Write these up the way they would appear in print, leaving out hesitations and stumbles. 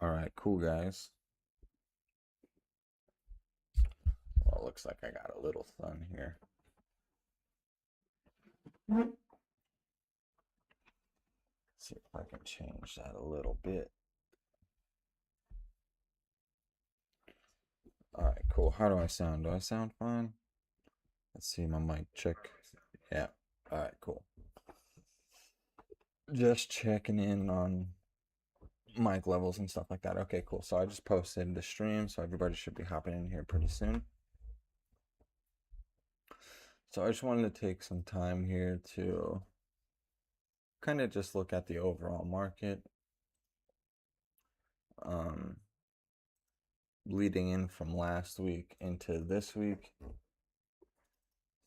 All right, cool guys. Well, it looks like I got a little sun here. Let's see if I can change that a little bit. All right, cool. How do I sound? Do I sound fine? Let's see my mic check. Yeah. All right, cool. Just checking in on mic levels and stuff like that. Okay, cool. So I just posted the stream, so everybody should be hopping in here pretty soon. So I just wanted to take some time here to kind of just look at the overall market. Leading in from last week into this week.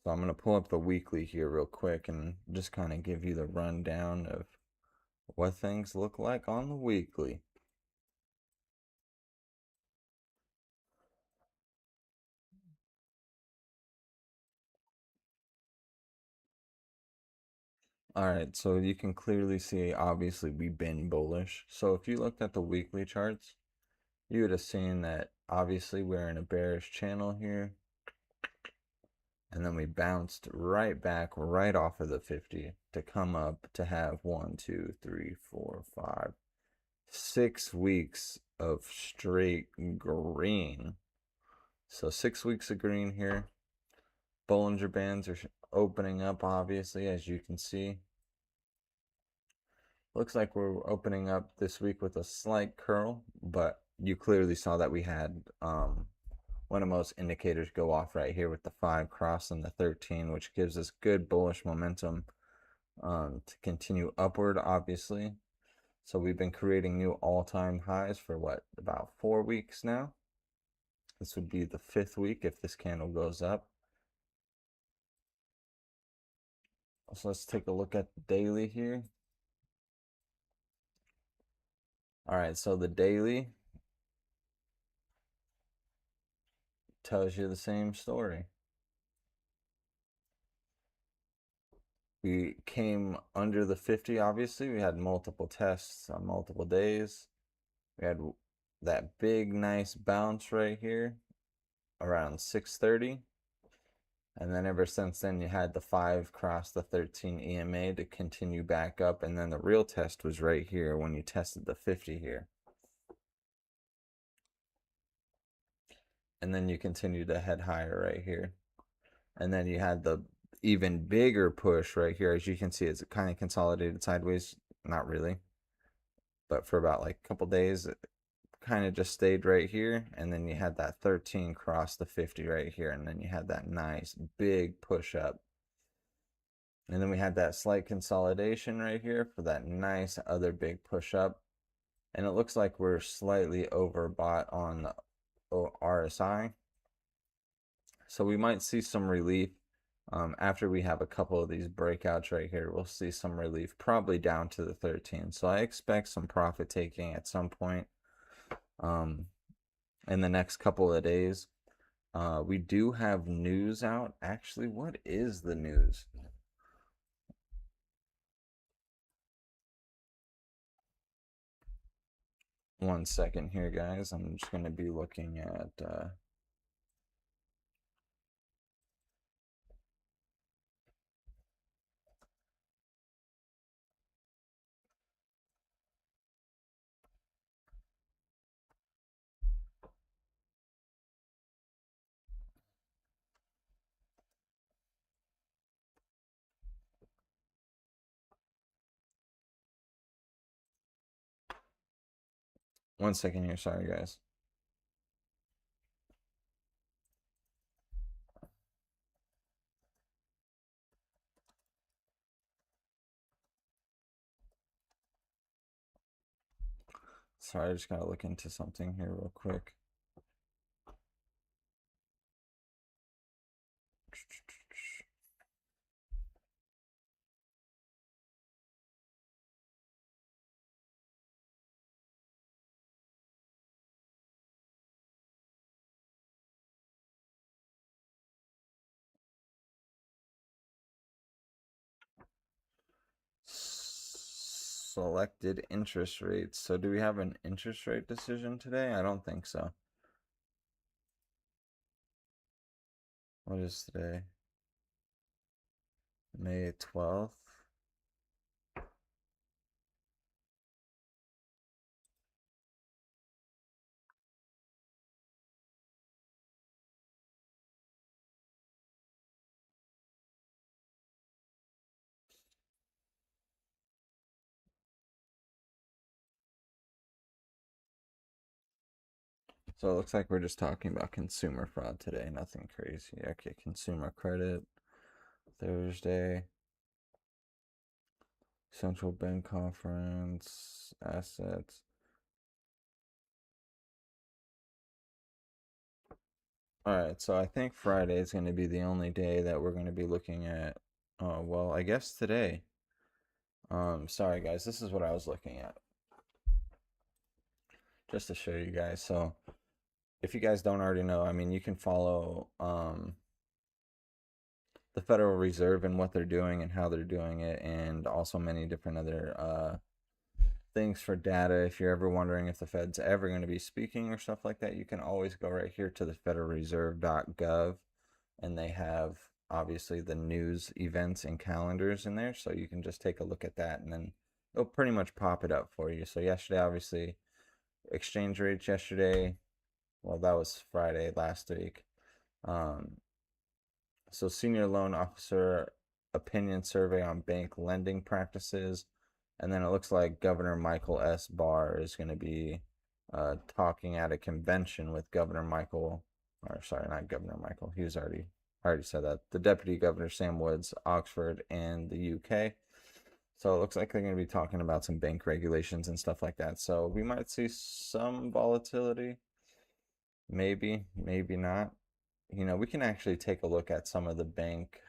So I'm going to pull up the weekly here real quick and just kind of give you the rundown of what things look like on the weekly. All right, so you can clearly see, obviously, we've been bullish. So if you looked at the weekly charts, you would have seen that obviously we're in a bearish channel here. And then we bounced right back right off of the 50 to come up to have 1, 2, 3, 4, 5, 6 weeks of straight green. So 6 weeks of green here. Bollinger Bands are opening up, obviously, as you can see. Looks like we're opening up this week with a slight curl, but you clearly saw that we had one of most indicators go off right here with the 5 crossing the 13, which gives us good bullish momentum to continue upward, obviously. So we've been creating new all-time highs for what, about 4 weeks now? This would be the 5th week if this candle goes up. So let's take a look at the daily here. All right, so the daily tells you the same story. We came under the 50, obviously. We had multiple tests on multiple days. We had that big, nice bounce right here around 6:30. And then ever since then, you had the 5 cross the 13 EMA to continue back up. And then the real test was right here when you tested the 50 here. And then you continued to head higher right here. And then you had the even bigger push right here. As you can see, it's kind of consolidated sideways. Not really. But for about like a couple days, it kind of just stayed right here. And then you had that 13 cross the 50 right here. And then you had that nice big push up. And then we had that slight consolidation right here for that nice other big push up. And it looks like we're slightly overbought on the RSI. So we might see some relief after we have a couple of these breakouts right here. We'll see some relief, probably down to the 13. So I expect some profit taking at some point in the next couple of days. We do have news out. Actually, what is the news? One second here, guys. I'm just going to be looking at... one second here. Sorry, guys. Sorry, I just got to look into something here real quick. selected interest rates. So do we have an interest rate decision today? I don't think so. What is today? May 12th. So it looks like we're just talking about consumer fraud today, nothing crazy. Okay, consumer credit, Thursday, central bank conference, assets. All right, so I think Friday is going to be the only day that we're going to be looking at. Well, I guess today. Sorry guys, this is what I was looking at just to show you guys. So if you guys don't already know, I mean, you can follow the Federal Reserve and what they're doing and how they're doing it, and also many different other things for data. If you're ever wondering if the Fed's ever going to be speaking or stuff like that, you can always go right here to the federalreserve.gov, and they have obviously the news events and calendars in there, so you can just take a look at that and then it'll pretty much pop it up for you. So yesterday, obviously, exchange rates yesterday, well, that was Friday last week. So senior loan officer opinion survey on bank lending practices. And then it looks like Governor Michael S. Barr is going to be talking at a convention with Governor Michael, or sorry, not Governor Michael. He was already, I already said that. The Deputy Governor Sam Woods, Oxford, and the UK. So it looks like they're going to be talking about some bank regulations and stuff like that. So we might see some volatility. Maybe, maybe not. You know, we can actually take a look at some of the bank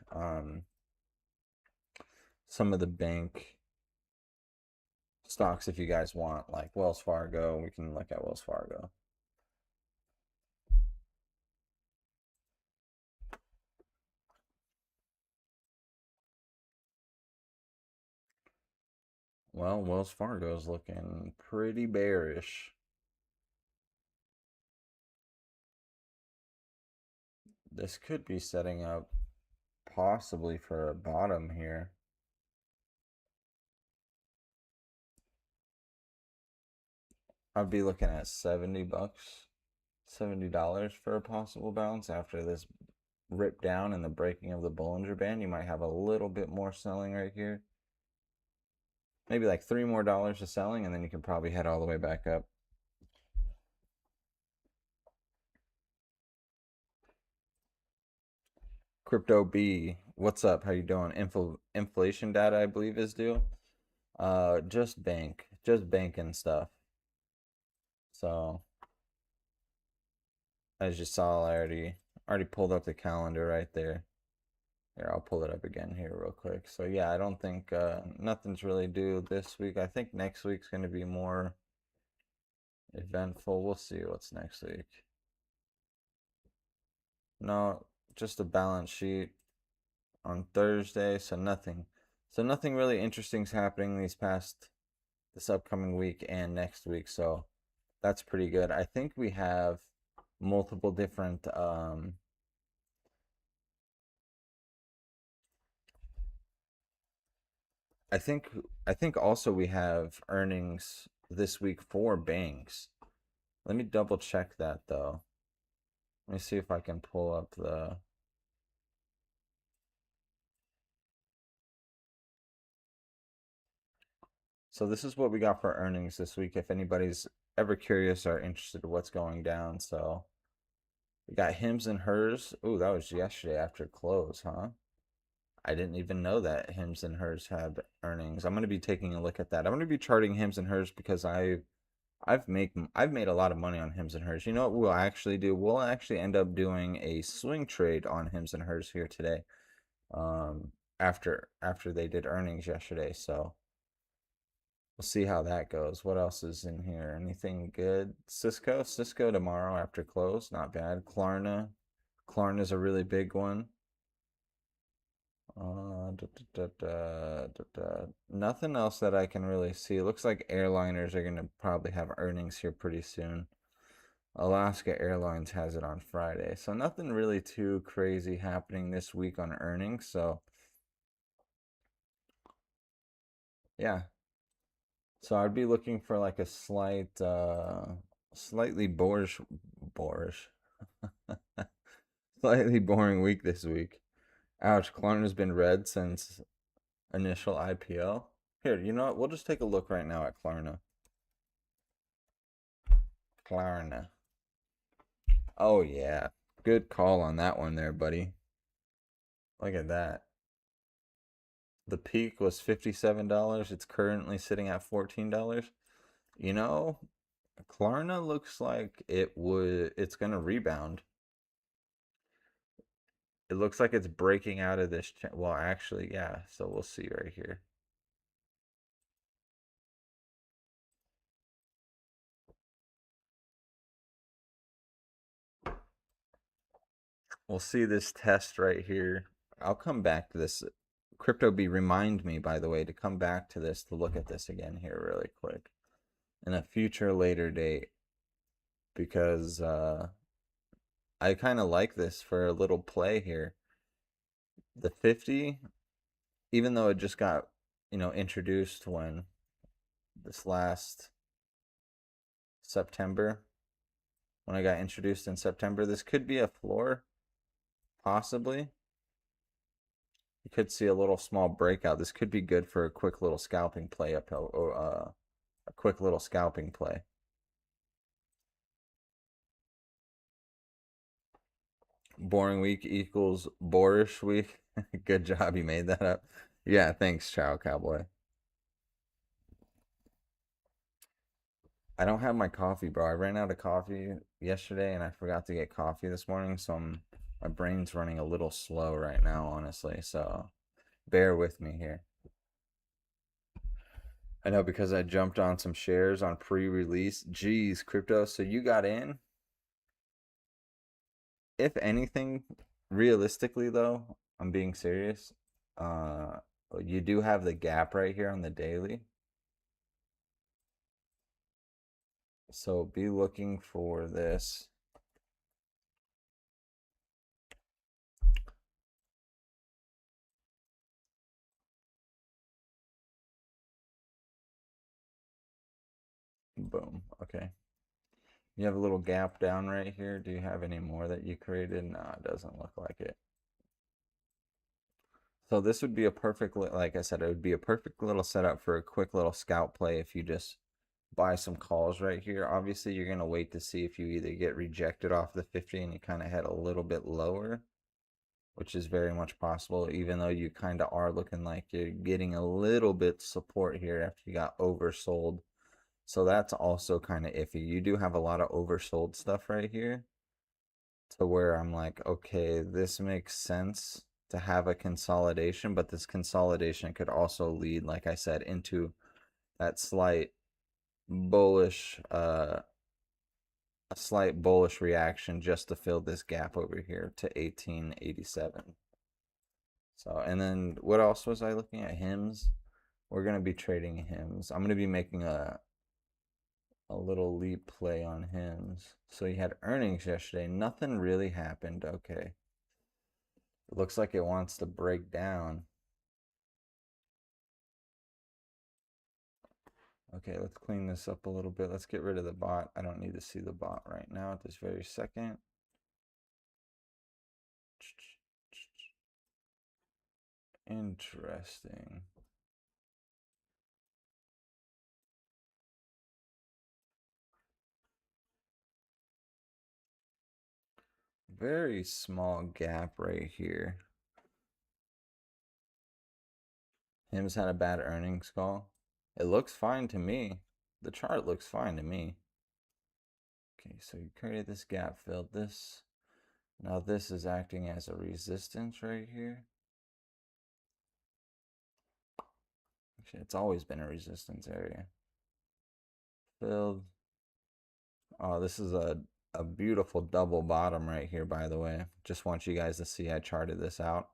stocks if you guys want, like Wells Fargo. We can look at Wells Fargo. Well, Wells Fargo is looking pretty bearish. This could be setting up possibly for a bottom here. I'd be looking at 70 bucks, $70 for a possible bounce after this rip down and the breaking of the Bollinger Band. You might have a little bit more selling right here. Maybe like $3 more of selling, and then you can probably head all the way back up. Crypto B, what's up? How you doing? Inflation data, I believe, is due. Just banking stuff. So as you saw, I already pulled up the calendar right there. Here, I'll pull it up again here real quick. So yeah, I don't think nothing's really due this week. I think next week's going to be more eventful. We'll see what's next week. No, just a balance sheet on Thursday, so nothing. So nothing really interesting's happening this upcoming week and next week. So that's pretty good. I think we have multiple different I think also we have earnings this week for banks. Let me double check that though. Let me see if I can pull up the So this is what we got for earnings this week if anybody's ever curious or interested in what's going down. So we got Hims and Hers. Ooh, that was yesterday after close, huh? I didn't even know that Hims and Hers had earnings. I'm going to be taking a look at that. I'm going to be charting Hims and Hers because I've made a lot of money on Hims and Hers. You know what we'll actually do? We'll actually end up doing a swing trade on Hims and Hers here today. After they did earnings yesterday, so we'll see how that goes. What else is in here? Anything good? Cisco tomorrow after close, not bad. Klarna's a really big one. Nothing else that I can really see. It looks like airliners are going to probably have earnings here pretty soon. Alaska Airlines has it on Friday. So nothing really too crazy happening this week on earnings. So yeah. So I'd be looking for like a slightly boorish, slightly boring week this week. Ouch, Klarna's been red since initial IPO. Here, you know what? We'll just take a look right now at Klarna. Klarna. Oh yeah. Good call on that one there, buddy. Look at that. The peak was $57. It's currently sitting at $14. You know, Klarna looks like it's gonna rebound. It looks like it's breaking out of this well, actually, yeah. So we'll see right here. We'll see this test right here. I'll come back to this. Crypto B, remind me, by the way, to come back to this to look at this again here really quick in a future later date because I kind of like this for a little play here. The 50, even though it just got, introduced when this last September, when I got introduced in September, this could be a floor, possibly. You could see a little small breakout. This could be good for a quick little scalping play uphill, or a quick little scalping play. Boring week equals boorish week. Good job, you made that up. Yeah, thanks, Chow Cowboy. I don't have my coffee, bro. I ran out of coffee yesterday and I forgot to get coffee this morning, so my brain's running a little slow right now, honestly. So bear with me here. I know because I jumped on some shares on pre-release. Geez, crypto. So you got in? If anything, realistically though, I'm being serious. Uh, you do have the gap right here on the daily. So be looking for this. Boom. Okay. You have a little gap down right here. Do you have any more that you created? No, it doesn't look like it. So this would be a perfect, like I said, it would be a perfect little setup for a quick little scout play if you just buy some calls right here. Obviously, you're going to wait to see if you either get rejected off the 50 and you kind of head a little bit lower, which is very much possible, even though you kind of are looking like you're getting a little bit support here after you got oversold. So that's also kind of iffy. You do have a lot of oversold stuff right here to where I'm like, okay, this makes sense to have a consolidation, but this consolidation could also lead, like I said, into that bullish, a slight bullish reaction just to fill this gap over here to 1887. So, and then what else was I looking at? Hymns. We're gonna be trading hymns. I'm gonna be making a little leap play on hymns. So you had earnings yesterday. Nothing really happened. Okay. It looks like it wants to break down. Okay, let's clean this up a little bit. Let's get rid of the bot. I don't need to see the bot right now at this very second. Interesting. Very small gap right here. Him's had a bad earnings call. It looks fine to me. The chart looks fine to me. Okay, so you created this gap, filled this. Now this is acting as a resistance right here. Actually, it's always been a resistance area. Filled. Oh, this is a beautiful double bottom right here, by the way. Just want you guys to see I charted this out.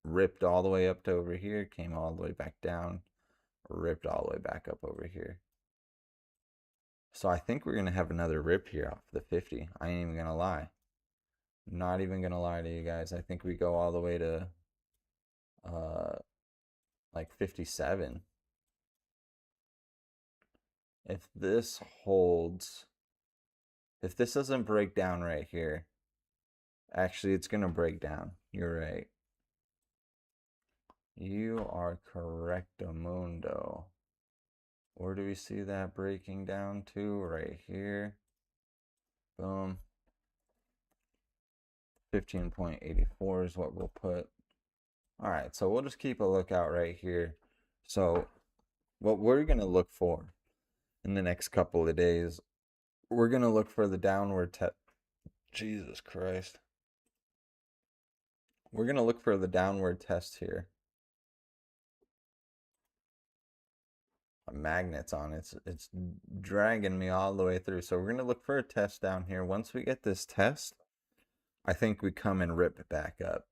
ripped all the way up to over here, came all the way back down, ripped all the way back up over here. So I think we're going to have another rip here off the 50. I ain't even going to lie. Not even going to lie to you guys. I think we go all the way to like 57. If this holds, if this doesn't break down right here, actually it's going to break down. You're right. You are correctamundo. Where do we see that breaking down to? Right here. Boom. 15.84 is what we'll put. All right, so we'll just keep a lookout right here. So what we're going to look for in the next couple of days, we're going to look for the downward test. Jesus Christ. We're going to look for the downward test here. Magnets on it's dragging me all the way through. So we're going to look for a test down here. Once we get this test, I think we come and rip it back up.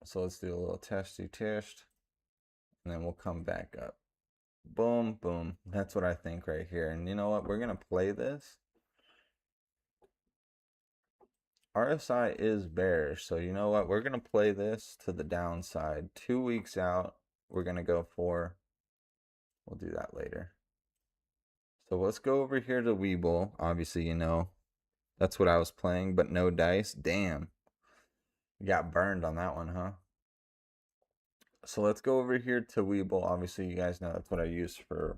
So let's do a little testy test, and then we'll come back up. Boom, boom. That's what I think right here. And you know what? We're going to play this. RSI is bearish, so you know what? We're going to play this to the downside. 2 weeks out, we're going to go for, we'll do that later. So let's go over here to Weeble. Obviously, you know, that's what I was playing, but no dice. Damn. You got burned on that one, huh? So let's go over here to Weeble. Obviously, you guys know that's what I use for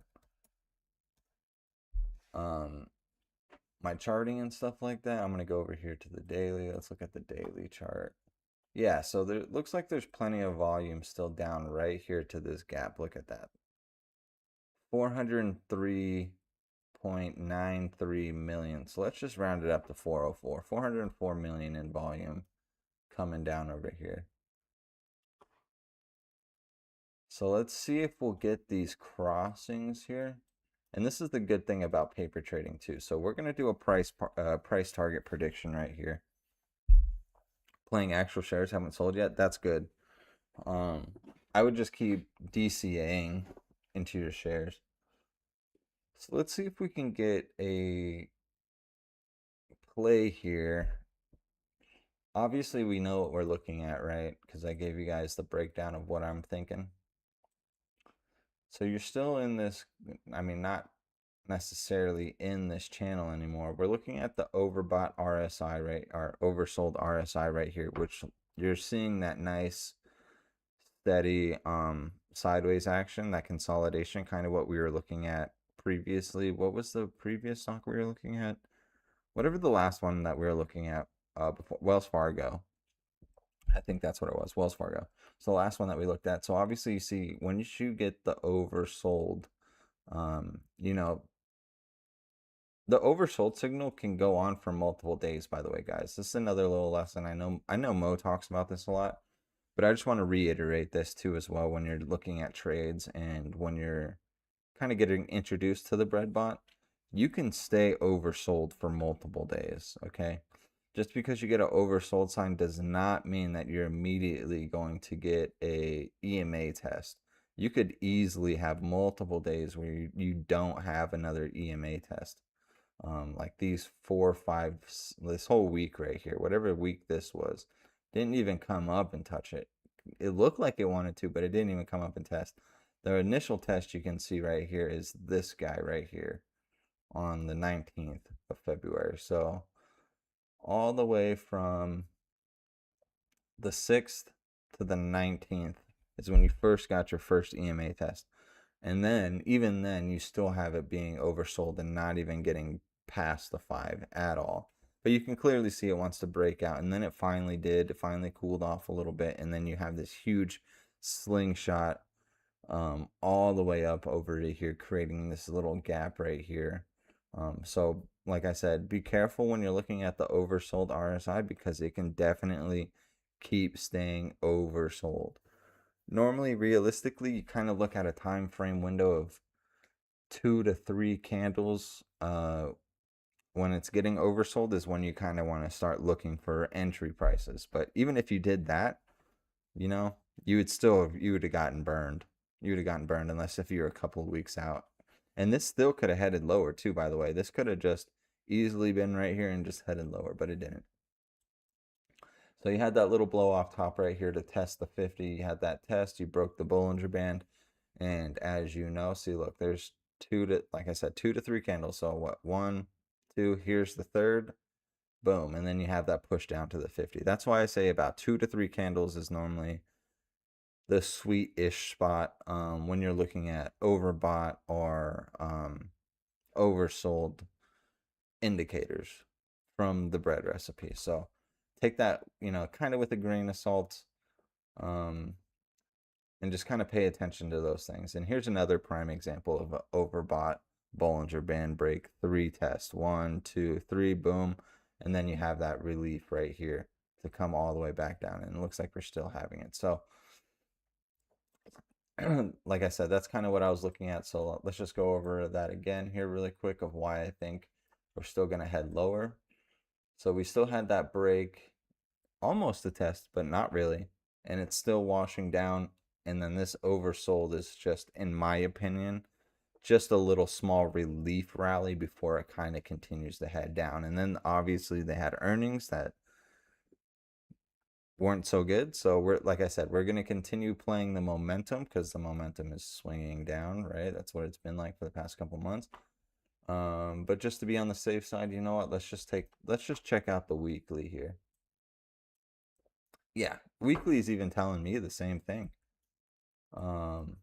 my charting and stuff like that. I'm going to go over here to the daily. Let's look at the daily chart. Yeah, so there looks like there's plenty of volume still down right here to this gap. Look at that. 403.93 million. So let's just round it up to 404. 404 million in volume coming down over here. So let's see if we'll get these crossings here. And this is the good thing about paper trading too. So we're going to do a price target prediction right here. Playing actual shares, haven't sold yet. That's good. I would just keep DCAing into your shares. So let's see if we can get a play here. Obviously, we know what we're looking at, right? Because I gave you guys the breakdown of what I'm thinking. So you're still in this, I mean, not necessarily in this channel anymore. We're looking at the overbought RSI right, or oversold RSI right here, which you're seeing that nice steady sideways action, that consolidation, kind of what we were looking at previously. What was the previous stock we were looking at? Whatever the last one that we were looking at before, Wells Fargo. I think that's what it was, Wells Fargo. So the last one that we looked at. So obviously you see when you get the oversold, you know, the oversold signal can go on for multiple days, by the way, guys. This is another little lesson. I know Mo talks about this a lot, but I just want to reiterate this too as well when you're looking at trades and when you're kind of getting introduced to the bread bot. You can stay oversold for multiple days, okay? Just because you get an oversold sign does not mean that you're immediately going to get a EMA test. You could easily have multiple days where you don't have another EMA test. Like these 4 or 5, this whole week right here, whatever week this was, didn't even come up and touch it. It looked like it wanted to, but it didn't even come up and test. The initial test you can see right here is this guy right here on the 19th of February. So all the way from the 6th to the 19th is when you first got your first EMA test. And then, even then, you still have it being oversold and not even getting past the 5 at all. But you can clearly see it wants to break out. And then it finally did. It finally cooled off a little bit. And then you have this huge slingshot all the way up over to here, creating this little gap right here. So, like I said, be careful when you're looking at the oversold RSI because it can definitely keep staying oversold. Normally, realistically, you kind of look at a time frame window of 2 to 3 candles. When it's getting oversold is when you kind of want to start looking for entry prices. But even if you did that, you know, you would have gotten burned. You would have gotten burned unless if you're a couple of weeks out. And this still could have headed lower too, by the way. This could have just easily been right here and just headed lower, but it didn't. So you had that little blow off top right here to test the 50. You had that test, you broke the Bollinger Band. And as you know, see, look, there's like I said, 2 to 3 candles. So what, one, two, here's the third, boom. And then you have that push down to the 50. That's why I say about 2 to 3 candles is normally the sweet-ish spot when you're looking at overbought or oversold indicators from the bread recipe. So take that, kind of with a grain of salt, um, and just kind of pay attention to those things. And here's another prime example of an overbought Bollinger Band break 3 test. 1, 2, 3, boom. And then you have that relief right here to come all the way back down. And it looks like we're still having it. So like I said, that's kind of what I was looking at. So let's just go over that again here really quick of why I think we're still going to head lower. So we still had that break, almost a test, but not really. And it's still washing down. And then this oversold is just, in my opinion, just a little small relief rally before it kind of continues to head down. And then obviously they had earnings that weren't so good. So we're, like I said, we're going to continue playing the momentum because the momentum is swinging down, right? That's what it's been like for the past couple months. But just to be on the safe side, you know what? Let's just check out the weekly here. Yeah, weekly is even telling me the same thing. And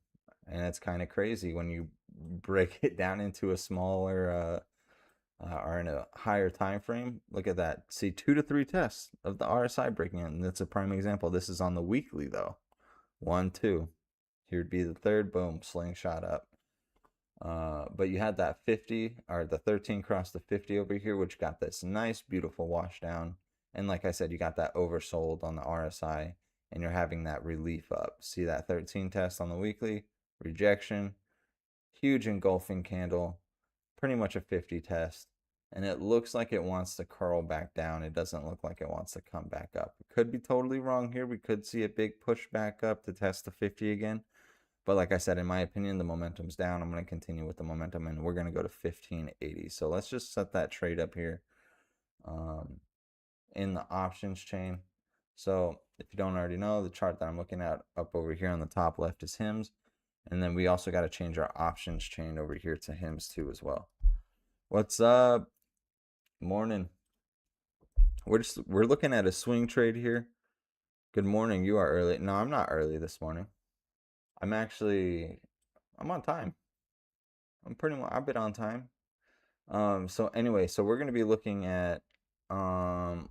it's kind of crazy when you break it down into a smaller or in a higher time frame. Look at that. See, 2 to 3 tests of the RSI breaking in. That's a prime example. This is on the weekly though. 1, 2. Here'd be the third. Boom, slingshot up. But you had that 50 or the 13 cross the 50 over here, which got this nice, beautiful wash down. And like I said, you got that oversold on the RSI, and you're having that relief up. See that 13 test on the weekly, rejection, huge engulfing candle, pretty much a 50 test. And it looks like it wants to curl back down. It doesn't look like it wants to come back up. It could be totally wrong here. We could see a big push back up to test the 50 again. But like I said, in my opinion, the momentum's down. I'm going to continue with the momentum, and we're going to go to 1580. So let's just set that trade up here in the options chain. So if you don't already know, the chart that I'm looking at up over here on the top left is HIMS. And then we also got to change our options chain over here to HIMS too as well. What's up? Morning. We're looking at a swing trade here. Good morning. You are early. No, I'm not early this morning. I'm on time. I've been on time. So anyway, so we're gonna be looking at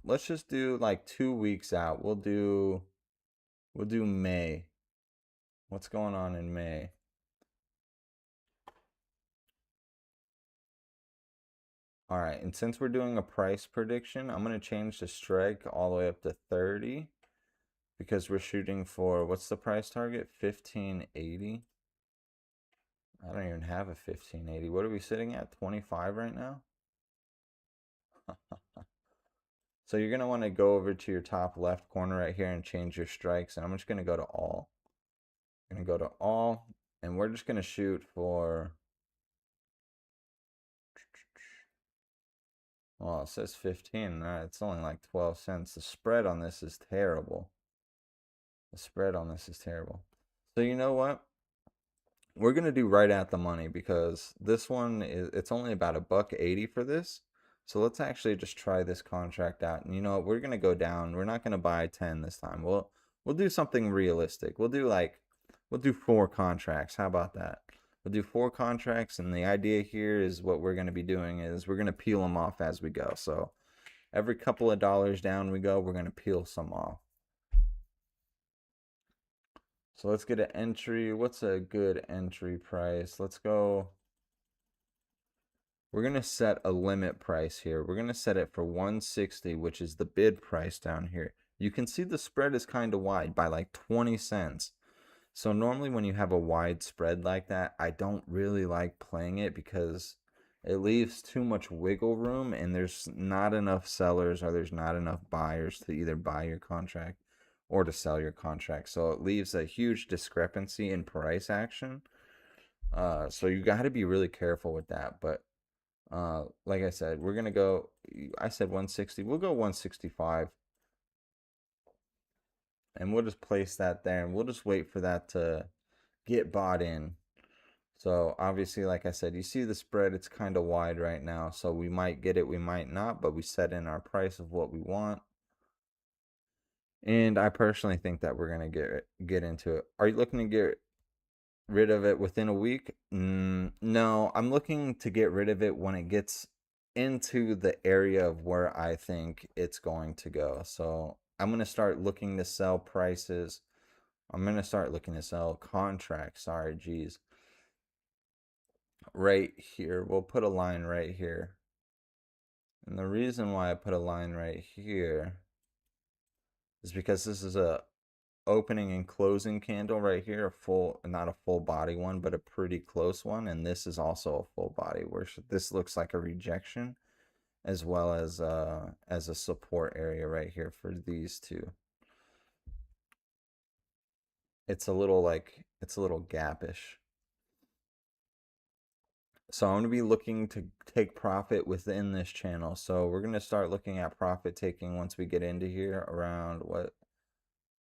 let's just do like 2 weeks out. We'll do May. What's going on in May? All right, and since we're doing a price prediction, I'm gonna change the strike all the way up to 30 because we're shooting for, what's the price target? 1580. I don't even have a 1580. What are we sitting at? 25 right now? So you're going to want to go over to your top left corner right here and change your strikes. And I'm just going to go to all. I'm going to go to all. And we're just going to shoot for, well, it says 15. It's only like 12 cents. The spread on this is terrible. The spread on this is terrible. So you know what? We're going to do right at the money because this one it's only about $1.80 for this. So let's actually just try this contract out. And you know what? We're going to go down. We're not going to buy 10 this time. We'll do something realistic. We'll do 4 contracts. How about that? We'll do 4 contracts, and the idea here is what we're going to be doing is we're going to peel them off as we go. So every couple of dollars down we go, we're going to peel some off. So let's get an entry. What's a good entry price? Let's go. We're going to set a limit price here. We're going to set it for 160, which is the bid price down here. You can see the spread is kind of wide by like 20 cents. So normally when you have a wide spread like that, I don't really like playing it because it leaves too much wiggle room and there's not enough sellers or there's not enough buyers to either buy your contract or to sell your contract. So it leaves a huge discrepancy in price action. So you got to be really careful with that. But like I said, we're gonna go. I said 160. We'll go 165, and we'll just place that there, and we'll just wait for that to get bought in. So obviously, like I said, you see the spread, it's kind of wide right now. So we might get it, we might not, but we set in our price of what we want. And I personally think that we're gonna get into it. Are you looking to get rid of it within a week? No, I'm looking to get rid of it when it gets into the area of where I think it's going to go. So I'm gonna start looking to sell prices. I'm gonna start looking to sell contracts. Sorry, geez. Right here. We'll put a line right here. And the reason why I put a line right here is because this is a opening and closing candle right here, a full, not a full body one, but a pretty close one, and this is also a full body, where this looks like a rejection as well as a support area right here for these two. It's a little gapish. So I'm going to be looking to take profit within this channel. So we're going to start looking at profit taking once we get into here around what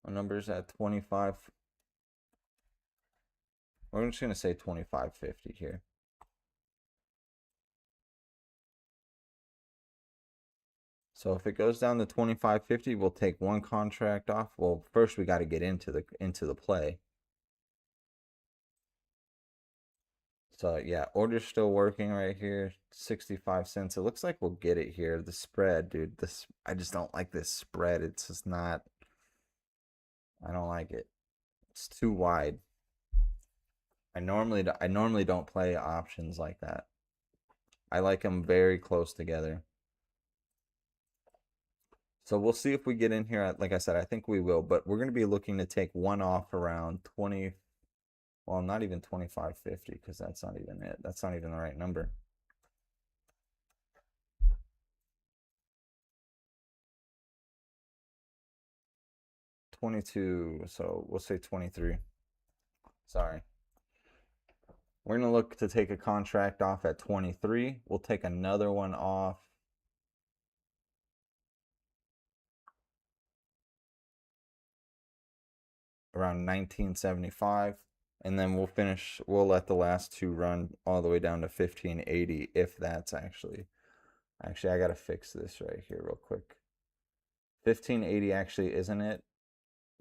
numbers at 25. We're just going to say 25.50 here. So if it goes down to 25.50, we'll take one contract off. Well, first we got to get into the play. So yeah, order's still working right here, 65 cents. It looks like we'll get it here. The spread, dude, I just don't like this spread. It's just not, I don't like it. It's too wide. I normally don't play options like that. I like them very close together. So we'll see if we get in here. Like I said, I think we will, but we're going to be looking to take one off around 20. Well, not even 25.50, because that's not even it. That's not even the right number. $22, so we'll say 23. Sorry. We're going to look to take a contract off at 23. We'll take another one off around 1975. And then we'll let the last two run all the way down to 1580, if that's actually, I got to fix this right here real quick. 1580 actually isn't it,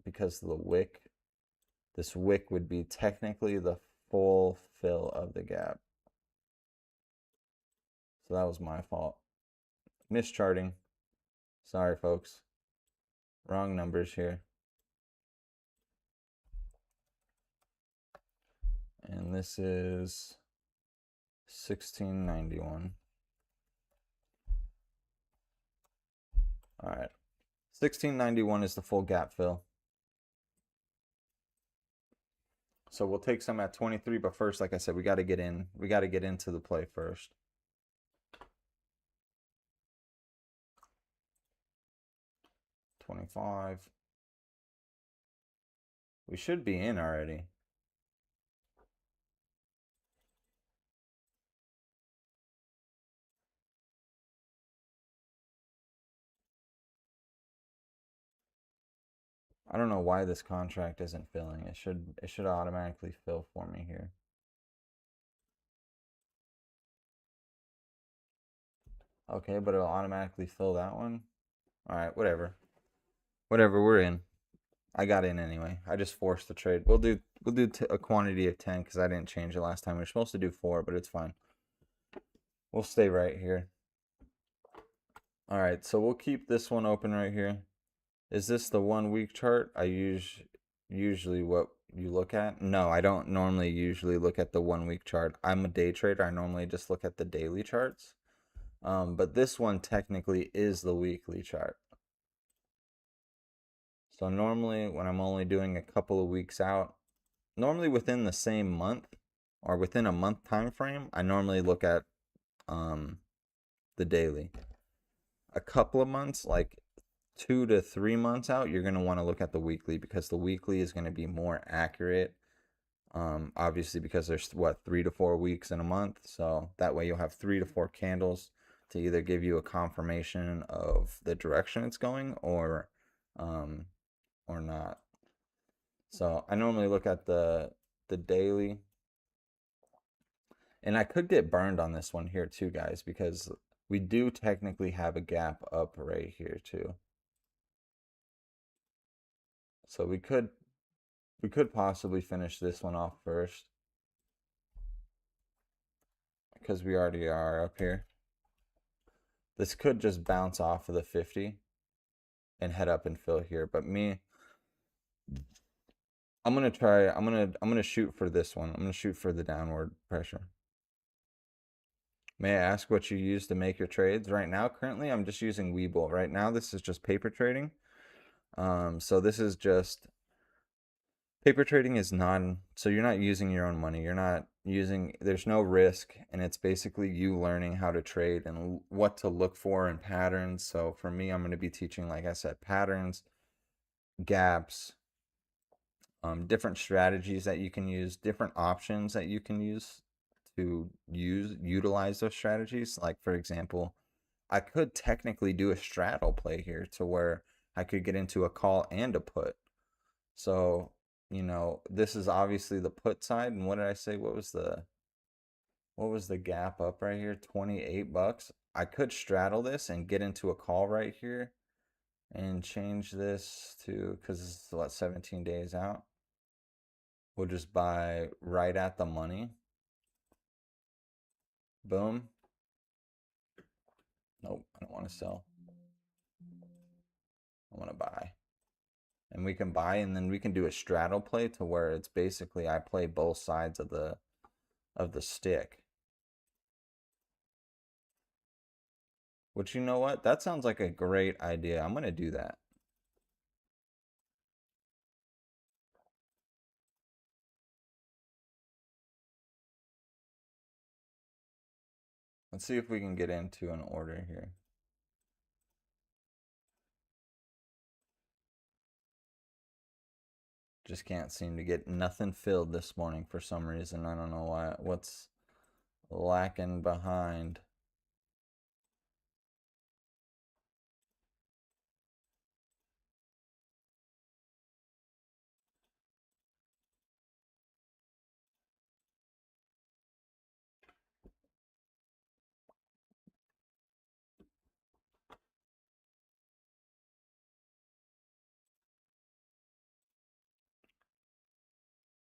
because the wick, this wick would be technically the full fill of the gap. So that was my fault. Mischarting. Sorry, folks. Wrong numbers here. And this is 1691. All right. 1691 is the full gap fill. So we'll take some at 23, but first, like I said, we got to get in. We got to get into the play first. $25. We should be in already. I don't know why this contract isn't filling. It should automatically fill for me here. Okay, but it'll automatically fill that one. All right, whatever. Whatever, we're in. I got in anyway. I just forced the trade. We'll do a quantity of 10 because I didn't change it last time. We were supposed to do 4, but it's fine. We'll stay right here. All right, so we'll keep this one open right here. Is this the 1 week chart? I usually what you look at? No, I don't normally usually look at the 1 week chart. I'm a day trader. I normally just look at the daily charts. But this one technically is the weekly chart. So normally when I'm only doing a couple of weeks out, normally within the same month or within a month time frame, I normally look at the daily. A couple of months, like 2 to 3 months out, you're going to want to look at the weekly because the weekly is going to be more accurate. Obviously, because there's what, 3 to 4 weeks in a month, so that way you'll have 3 to 4 candles to either give you a confirmation of the direction it's going um, or not. So I normally look at the daily, and I could get burned on this one here too, guys, because we do technically have a gap up right here too. So we could possibly finish this one off first because we already are up here. This could just bounce off of the 50 and head up and fill here, but I'm gonna try. I'm gonna shoot for this one. I'm gonna shoot for the downward pressure. May I ask what you use to make your trades right now? Currently, I'm just using Webull. Right now, this is just paper trading. So this is just paper trading is non. So you're not using your own money. You're not using. There's no risk, and it's basically you learning how to trade and what to look for in patterns. So for me, I'm going to be teaching, like I said, patterns, gaps, different strategies that you can use, different options that you can use to utilize those strategies. Like for example, I could technically do a straddle play here to where I could get into a call and a put. So, this is obviously the put side. And what did I say? What was the gap up right here? $28. I could straddle this and get into a call right here and change this to, because it's what, 17 days out. We'll just buy right at the money. Boom. Nope, I don't want to sell. I want to buy. And we can buy, and then we can do a straddle play to where it's basically I play both sides of the stick. Which, you know what? That sounds like a great idea. I'm going to do that. Let's see if we can get into an order here. Just can't seem to get nothing filled this morning for some reason. I don't know why. What's lacking behind?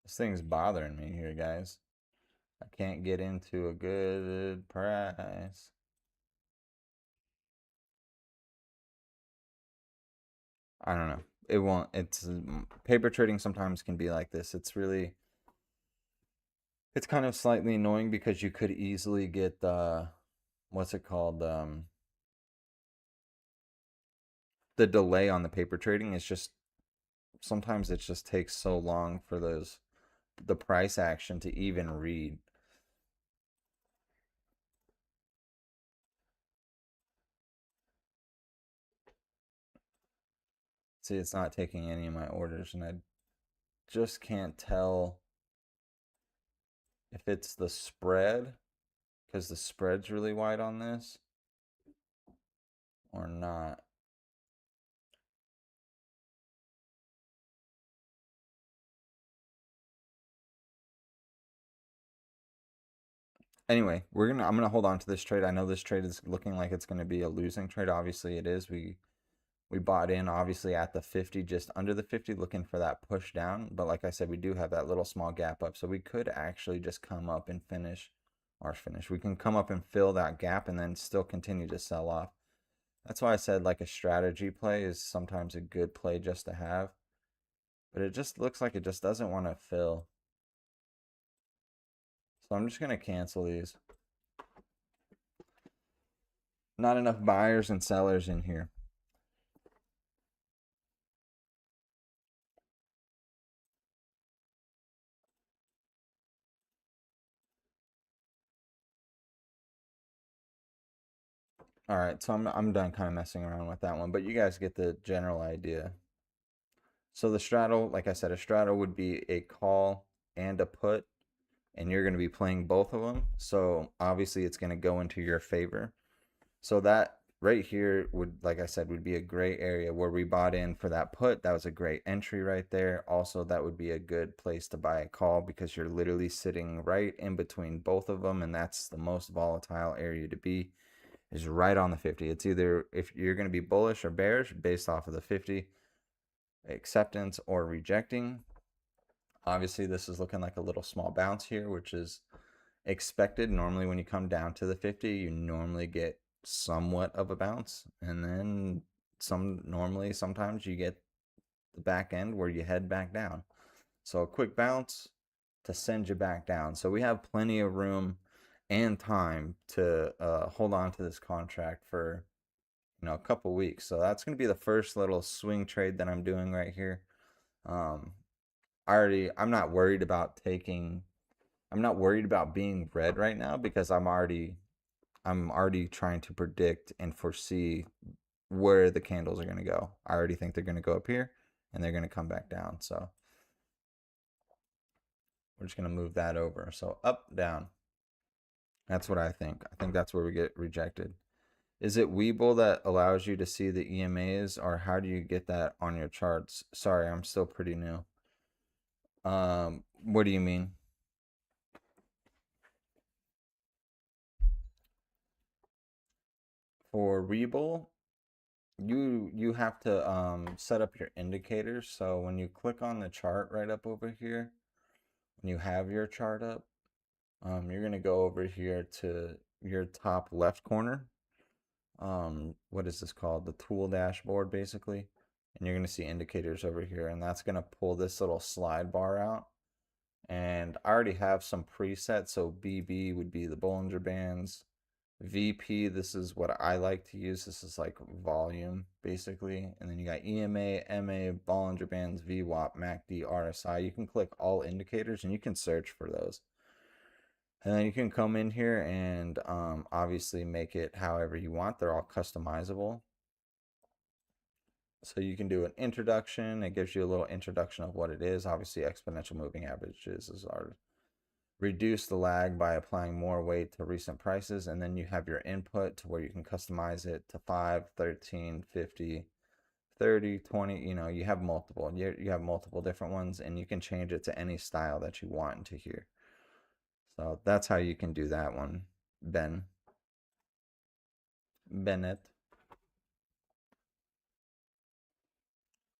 This thing's bothering me here, guys. I can't get into a good price. I don't know. It won't. It's paper trading sometimes can be like this. It's kind of slightly annoying because you could easily get what's it called? The delay on the paper trading is just sometimes it just takes so long for the price action to even read. See, it's not taking any of my orders, and I just can't tell if it's the spread, because the spread's really wide on this, or not. Anyway, I'm gonna hold on to this trade. I know this trade is looking like it's gonna be a losing trade. Obviously, it is. We bought in obviously at the 50, just under the 50, looking for that push down. But like I said, we do have that little small gap up, so we could actually just come up and finish. We can come up and fill that gap and then still continue to sell off. That's why I said like a strategy play is sometimes a good play just to have. But it just looks like it just doesn't want to fill. So I'm just going to cancel these. Not enough buyers and sellers in here. All right, so I'm done kind of messing around with that one, but you guys get the general idea. So the straddle, like I said, a straddle would be a call and a put, and you're going to be playing both of them. So obviously it's going to go into your favor. So that right here would, like I said, would be a gray area where we bought in for that put. That was a great entry right there. Also, that would be a good place to buy a call because you're literally sitting right in between both of them, and that's the most volatile area to be, is right on the 50. It's either if you're going to be bullish or bearish based off of the 50, acceptance or rejecting. Obviously, this is looking like a little small bounce here, which is expected. Normally, when you come down to the 50, you normally get somewhat of a bounce, and then sometimes you get the back end where you head back down. So a quick bounce to send you back down. So we have plenty of room and time to hold on to this contract for a couple weeks. So that's going to be the first little swing trade that I'm doing right here. Um, I'm not worried about taking. I'm not worried about being red right now because I'm already trying to predict and foresee where the candles are going to go. I already think they're going to go up here and they're going to come back down. So we're just going to move that over. So up, down. That's what I think. I think that's where we get rejected. Is it Webull that allows you to see the EMAs, or how do you get that on your charts? Sorry, I'm still pretty new. What do you mean? For Webull, you have to set up your indicators. So when you click on the chart right up over here, when you have your chart up, you're gonna go over here to your top left corner. What is this called? The tool dashboard, basically. And you're gonna see indicators over here, and that's gonna pull this little slide bar out. And I already have some presets. So BB would be the Bollinger Bands. VP, this is what I like to use. This is like volume, basically. And then you got EMA, MA, Bollinger Bands, VWAP, MACD, RSI. You can click all indicators and you can search for those. And then you can come in here and obviously make it however you want. They're all customizable. So you can do an introduction. It gives you a little introduction of what it is. Obviously, exponential moving averages is our reduce the lag by applying more weight to recent prices, and then you have your input to where you can customize it to 5, 13, 50, 30, 20. You have multiple. You have multiple different ones, and you can change it to any style that you want into here. So that's how you can do that one. Bennett.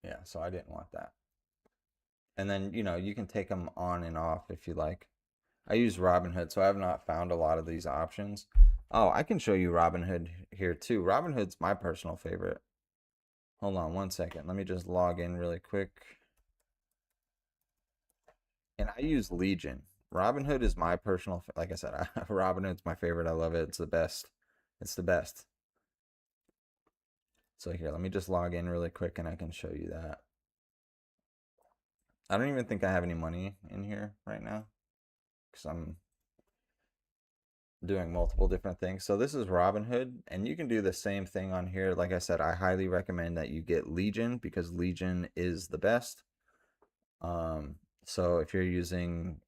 Yeah, so I didn't want that. And then you can take them on and off if you like. I use Robinhood, so I have not found a lot of these options. Oh, I can show you Robinhood here too. Robinhood's my personal favorite. Hold on one second. Let me just log in really quick. And I use Legion. Robinhood is my personal, like I said, Robinhood's my favorite. I love it. It's the best. It's the best. So here, let me just log in really quick and I can show you that. I don't even think I have any money in here right now because I'm doing multiple different things. So this is Robinhood, and you can do the same thing on here. Like I said, I highly recommend that you get Legion because Legion is the best. So if you're using,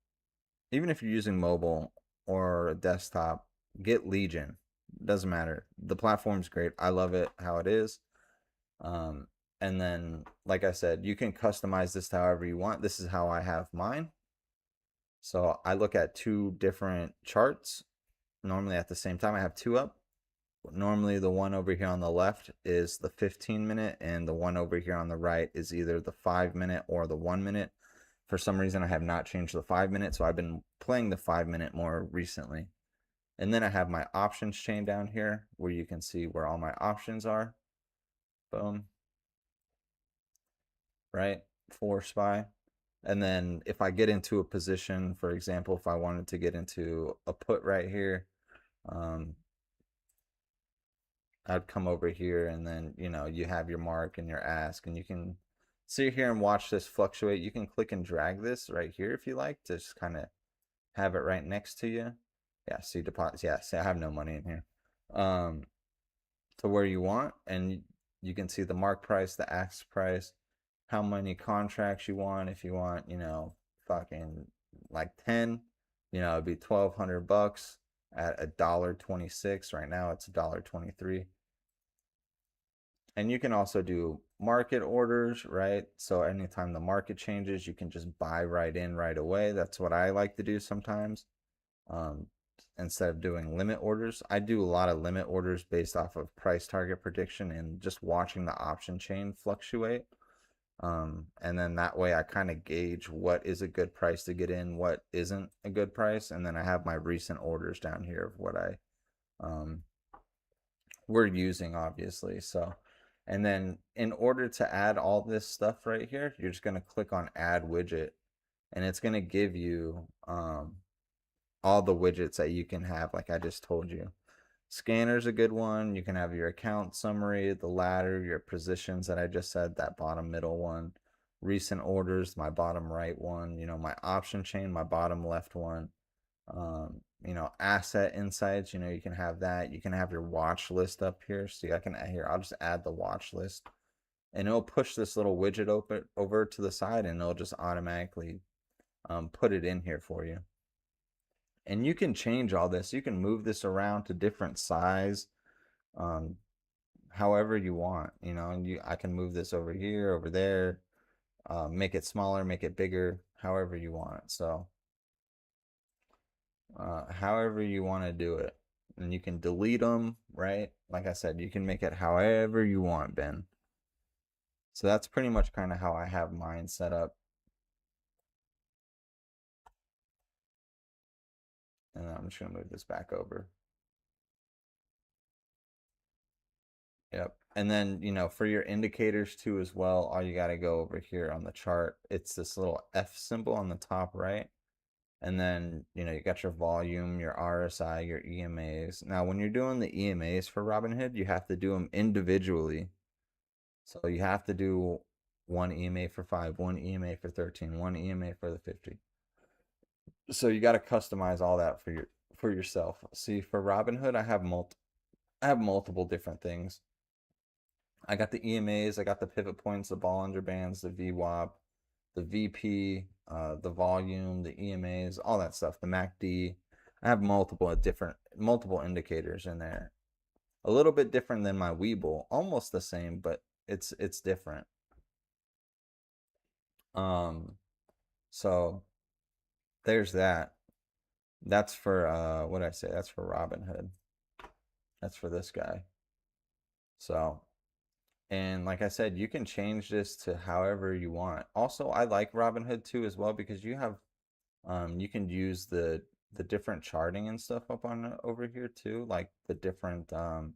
even if you're using mobile or a desktop, get Legion. Doesn't matter. The platform's great. I love it how it is. And then, like I said, you can customize this however you want. This is how I have mine. So I look at two different charts normally at the same time. I have two up. Normally the one over here on the left is the 15-minute, and the one over here on the right is either the 5-minute or the 1-minute. For some reason I have not changed the 5-minute, so I've been playing the 5-minute more recently. And then I have my options chain down here where you can see where all my options are. Boom. Right? For SPY. And then if I get into a position, for example, if I wanted to get into a put right here, I'd come over here, and then you have your mark and your ask, and you can sit here and watch this fluctuate. You can click and drag this right here if you like to just kind of have it right next to you. Yeah, see deposits. Yeah, see I have no money in here. to where you want, and you can see the mark price, the ask price, how many contracts you want. If you want, fucking like 10, it'd be $1,200 at $1.26. Right now it's $1.23. And you can also do market orders, right? So anytime the market changes, you can just buy right in right away. That's what I like to do sometimes. Um, Instead of doing limit orders, I do a lot of limit orders based off of price target prediction and just watching the option chain fluctuate. And then that way I kind of gauge what is a good price to get in, what isn't a good price. And then I have my recent orders down here of what um, we're using, obviously. So, and then in order to add all this stuff right here, you're just going to click on add widget, and it's going to give you all the widgets that you can have, like I just told you. Scanner's a good one. You can have your account summary, the ladder, your positions that I just said, that bottom middle one, recent orders, my bottom right one, my option chain, my bottom left one. Asset insights, you can have that. You can have your watch list up here. See, I'll just add the watch list, and it'll push this little widget over to the side, and it'll just automatically put it in here for you. And you can change all this. You can move this around to different size, um, however you want, and I can move this over here, over there, make it smaller, make it bigger, however you want. So, however you want to do it. And you can delete them, right? Like I said, you can make it however you want, Ben. So that's pretty much kind of how I have mine set up. And I'm just going to move this back over. Yep. And then, for your indicators too as well, all you got to go over here on the chart. It's this little F symbol on the top right. And then, you got your volume, your RSI, your EMAs. Now, when you're doing the EMAs for Robinhood, you have to do them individually. So you have to do one EMA for 5, one EMA for 13, one EMA for the 50. So you got to customize all that for yourself. See, for Robinhood, I have multiple different things. I got the EMAs, I got the pivot points, the Bollinger Bands, the VWAP, the VP, the volume, the EMAs, all that stuff, the MACD. I have multiple indicators in there. A little bit different than my Webull, almost the same, but it's different. So there's that. That's for what did I say? That's for Robinhood. That's for this guy. So, and like I said, you can change this to however you want. Also, I like Robinhood too as well because you can use the different charting and stuff up on over here too, like the different um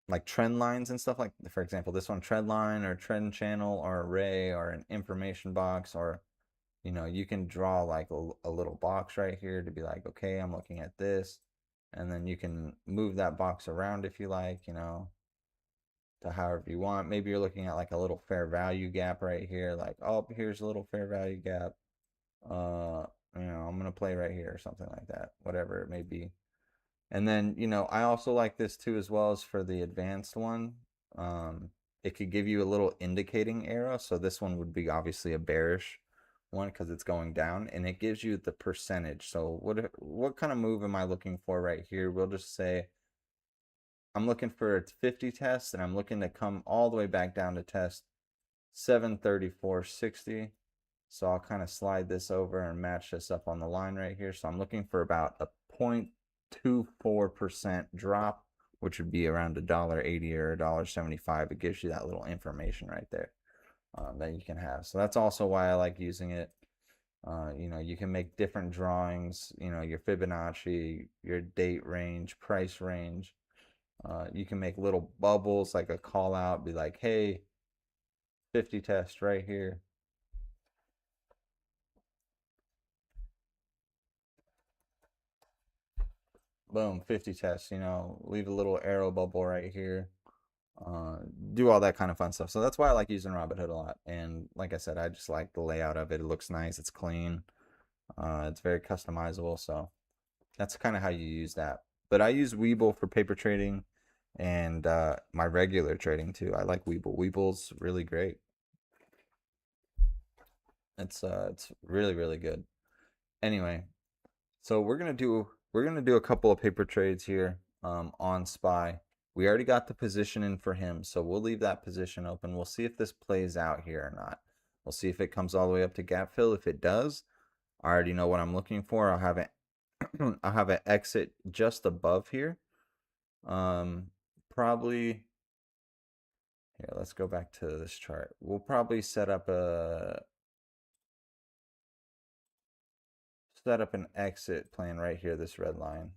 like trend lines and stuff, like for example this one, trend line or trend channel or array or an information box, or you can draw like a little box right here to be like, okay, I'm looking at this, and then you can move that box around if you like, to however you want. Maybe you're looking at like a little fair value gap right here, like, oh, here's a little fair value gap, uh I'm gonna play right here or something like that, whatever it may be. And then, I also like this too, as well as for the advanced one. It could give you a little indicating arrow. So this one would be obviously a bearish one because it's going down, and it gives you the percentage. So what kind of move am I looking for right here? We'll just say I'm looking for a 50 test, and I'm looking to come all the way back down to test 734.60. So I'll kind of slide this over and match this up on the line right here. So I'm looking for about a 0.24% drop, which would be around $1.80 or $1.75. It gives you that little information right there that you can have. So that's also why I like using it. You can make different drawings, your Fibonacci, your date range, price range. You can make little bubbles, like a call out, be like, hey, 50 test right here. Boom, 50 tests, leave a little arrow bubble right here. Do all that kind of fun stuff. So that's why I like using Robinhood a lot. And like I said, I just like the layout of it. It looks nice, it's clean, it's very customizable. So that's kind of how you use that. But I use Webull for paper trading and my regular trading too. I like Webull. Webull's really great. It's really really good. Anyway, so we're gonna do a couple of paper trades here on SPY. We already got the position in for him, so we'll leave that position open. We'll see if this plays out here or not. We'll see if it comes all the way up to gap fill. If it does, I already know what I'm looking for. I'll have it I'll have an exit just above here. Probably here, let's go back to this chart. We'll probably set up an exit plan right here, this red line.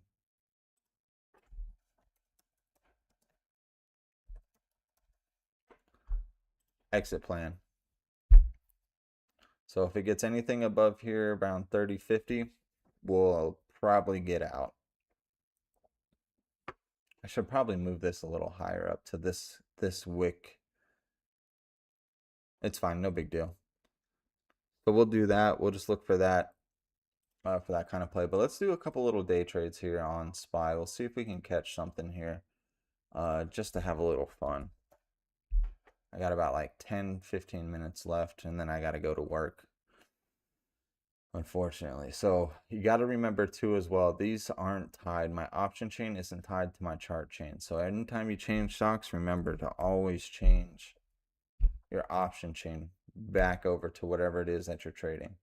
Exit plan. So if it gets anything above here around 30.50, we'll probably get out. I should probably move this a little higher up to this wick. It's fine, no big deal. But we'll do that. We'll just look for that kind of play. But let's do a couple little day trades here on SPY. We'll see if we can catch something here, just to have a little fun. I got about like 10-15 minutes left, and then I got to go to work, unfortunately. So you got to remember too as well, these aren't tied. My option chain isn't tied to my chart chain. So anytime you change stocks, remember to always change your option chain back over to whatever it is that you're trading.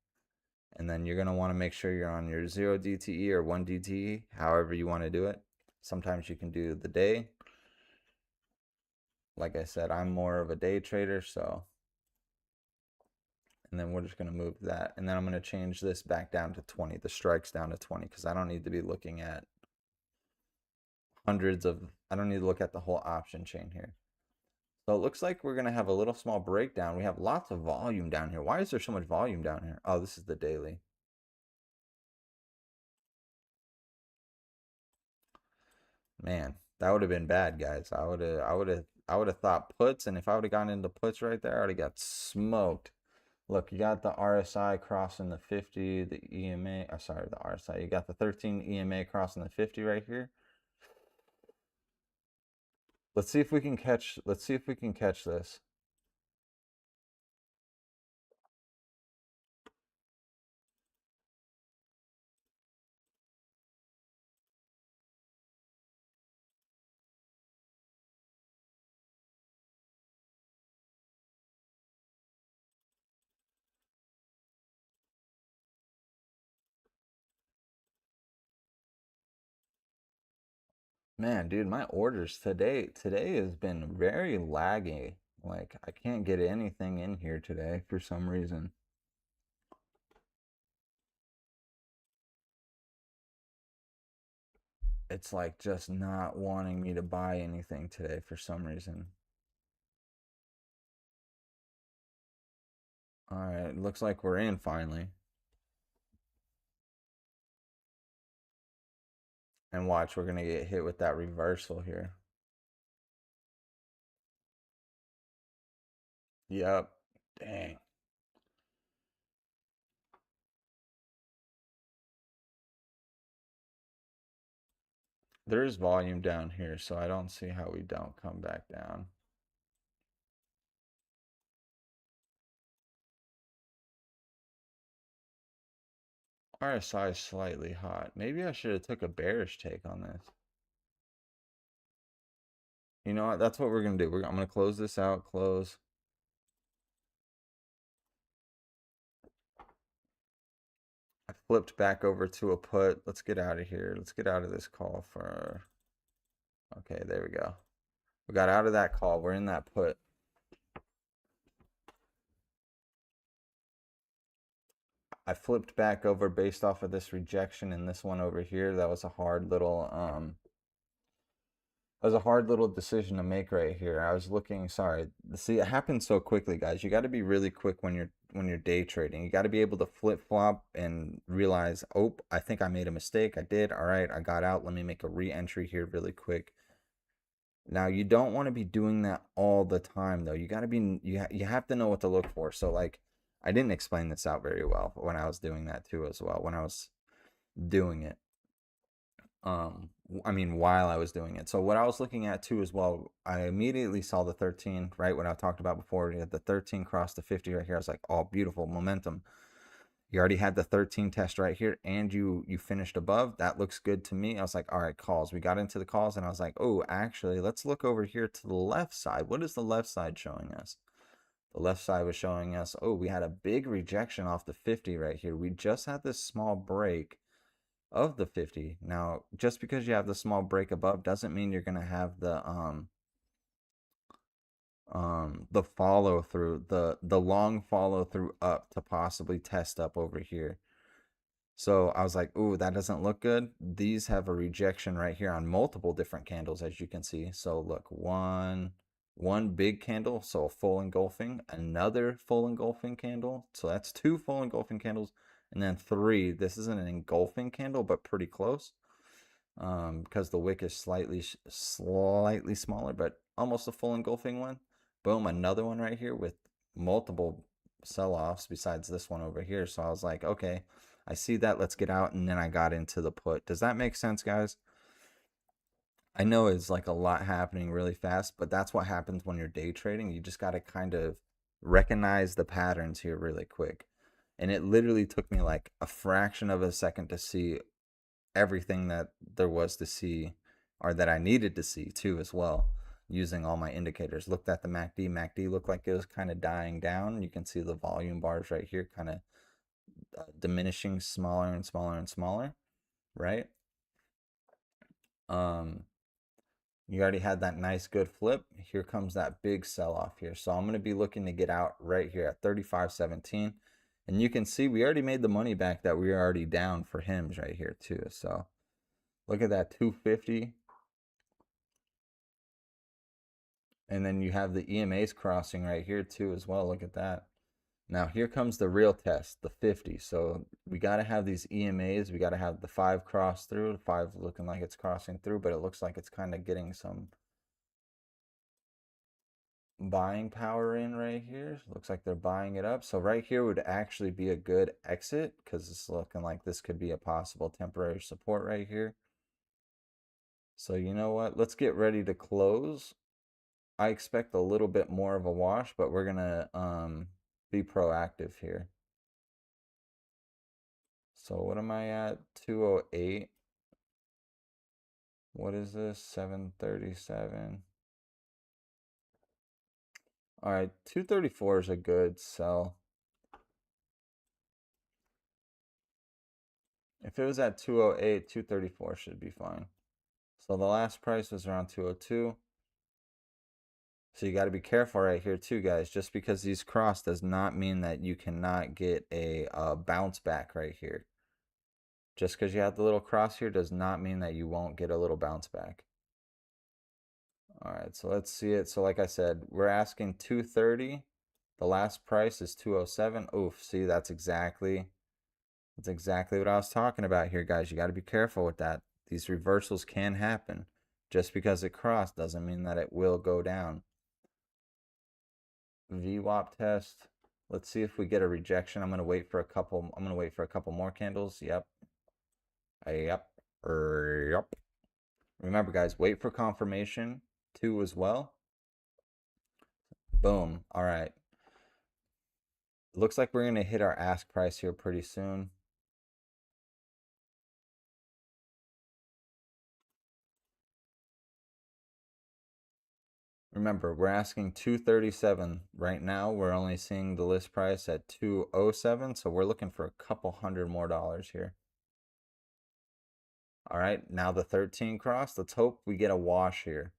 And then you're going to want to make sure you're on your 0 DTE or 1 DTE, however you want to do it. Sometimes you can do the day. Like I said, I'm more of a day trader, so. And then we're just going to move that. And then I'm going to change this back down to 20, the strikes down to 20, because I don't need to be looking at I don't need to look at the whole option chain here. So it looks like we're going to have a little small breakdown. We have lots of volume down here. Why is there so much volume down here? Oh, this is the daily. Man, that would have been bad, guys. I would have thought puts, and if I would have gone into puts right there, I would have got smoked. Look, you got the RSI crossing the 50, the EMA, sorry, the RSI. You got the 13 EMA crossing the 50 right here. Let's see if we can catch this. Man, dude, my orders today has been very laggy. Like I can't get anything in here today for some reason. It's like just not wanting me to buy anything today for some reason. All right, looks like we're in finally. And watch, we're gonna get hit with that reversal here. Yep. Dang. There is volume down here, so I don't see how we don't come back down. RSI is slightly hot. Maybe I should have took a bearish take on this. You know what? That's what we're going to do. I'm going to close this out. Close. I flipped back over to a put. Let's get out of here. Let's get out of this call for... Okay, there we go. We got out of that call. We're in that put. I flipped back over based off of this rejection and this one over here. That was a hard little decision to make right here. I was looking, sorry. See, it happens so quickly, guys. You got to be really quick when you're day trading. You got to be able to flip-flop and realize, "Oh, I think I made a mistake. I did. All right, I got out. Let me make a re-entry here really quick." Now, you don't want to be doing that all the time though. You got to be you have to know what to look for. So like I didn't explain this out very well when I was doing that too as well, when I was doing it. I mean, while I was doing it. So what I was looking at too as well, I immediately saw the 13, right? What I talked about before, you had the 13 cross the 50 right here. I was like, oh, beautiful momentum. You already had the 13 test right here, and you finished above. That looks good to me. I was like, all right, calls. We got into the calls, and I was like, oh, actually, let's look over here to the left side. What is the left side showing us? The left side was showing us, oh, we had a big rejection off the 50 right here. We just had this small break of the 50. Now, just because you have the small break above doesn't mean you're gonna have the follow through, the long follow through up to possibly test up over here. So I was like, ooh, that doesn't look good. These have a rejection right here on multiple different candles, as you can see. So look, one big candle, so a full engulfing, another full engulfing candle. So that's two full engulfing candles, and then three. This isn't an engulfing candle, but pretty close. Because the wick is slightly smaller, but almost a full engulfing one. Boom, another one right here with multiple sell-offs besides this one over here. So I was like, okay, I see that. Let's get out. And then I got into the put. Does that make sense, guys? I know it's like a lot happening really fast, but that's what happens when you're day trading. You just got to kind of recognize the patterns here really quick. And it literally took me like a fraction of a second to see everything that there was to see, or that I needed to see too as well, using all my indicators. Looked at the MACD. MACD looked like it was kind of dying down. You can see the volume bars right here kind of diminishing, smaller and smaller and smaller, right? Um, you already had that nice good flip. Here comes that big sell off here. So I'm going to be looking to get out right here at 35.17. And you can see we already made the money back that we were already down for HIMs right here too. So look at that 250. And then you have the EMAs crossing right here too as well. Look at that. Now here comes the real test, the 50. So we got to have these EMAs. We got to have the 5 cross through. The 5 looking like it's crossing through, but it looks like it's kind of getting some buying power in right here. Looks like they're buying it up. So right here would actually be a good exit because it's looking like this could be a possible temporary support right here. So you know what? Let's get ready to close. I expect a little bit more of a wash, but we're gonna be proactive here. So what am I at? 208. What is this? 737. All right, 234 is a good sell. If it was at 208, 234 should be fine. So the last price was around 202. So you got to be careful right here too, guys. Just because these cross does not mean that you cannot get a bounce back right here. Just because you have the little cross here does not mean that you won't get a little bounce back. All right, so let's see it. So like I said, we're asking 230. The last price is 207. Oof, see, that's exactly what I was talking about here, guys. You got to be careful with that. These reversals can happen. Just because it crossed doesn't mean that it will go down. VWAP test. Let's see if we get a rejection. I'm going to wait for a couple more candles. Yep. Yep. Yep. Remember, guys, wait for confirmation too as well. Boom. All right. Looks like we're going to hit our ask price here pretty soon. Remember, we're asking 237. Right now, we're only seeing the list price at 207, so we're looking for a couple hundred more dollars here. All right, now the 13 cross. Let's hope we get a wash here.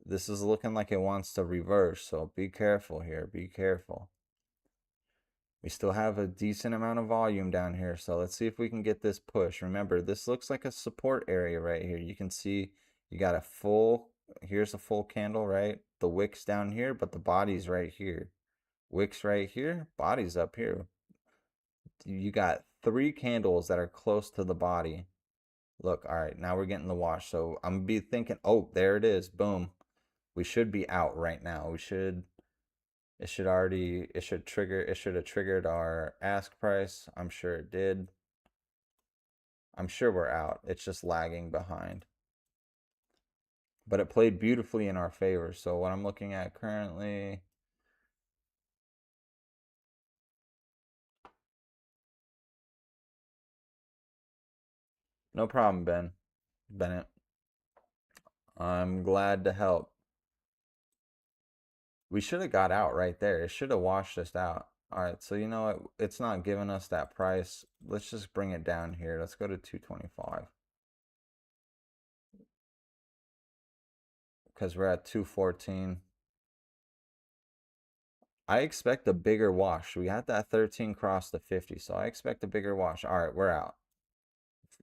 This is looking like it wants to reverse, so be careful here. Be careful. We still have a decent amount of volume down here, so let's see if we can get this push. Remember, this looks like a support area right here. You can see you got a full, here's a full candle, right? The wick's down here, but the body's right here. Wick's right here, body's up here. You got 3 candles that are close to the body. Look, all right, now we're getting the wash. So I'm gonna be thinking, oh, there it is. Boom. We should be out right now. It should have triggered our ask price. I'm sure it did. I'm sure we're out. It's just lagging behind. But it played beautifully in our favor. So what I'm looking at currently, no problem, Bennett. I'm glad to help. We should have got out right there. It should have washed us out. All right, so you know what? It's not giving us that price. Let's just bring it down here. Let's go to 225 because we're at 214. I expect a bigger wash. We had that 13 cross the 50, so I expect a bigger wash. All right, we're out.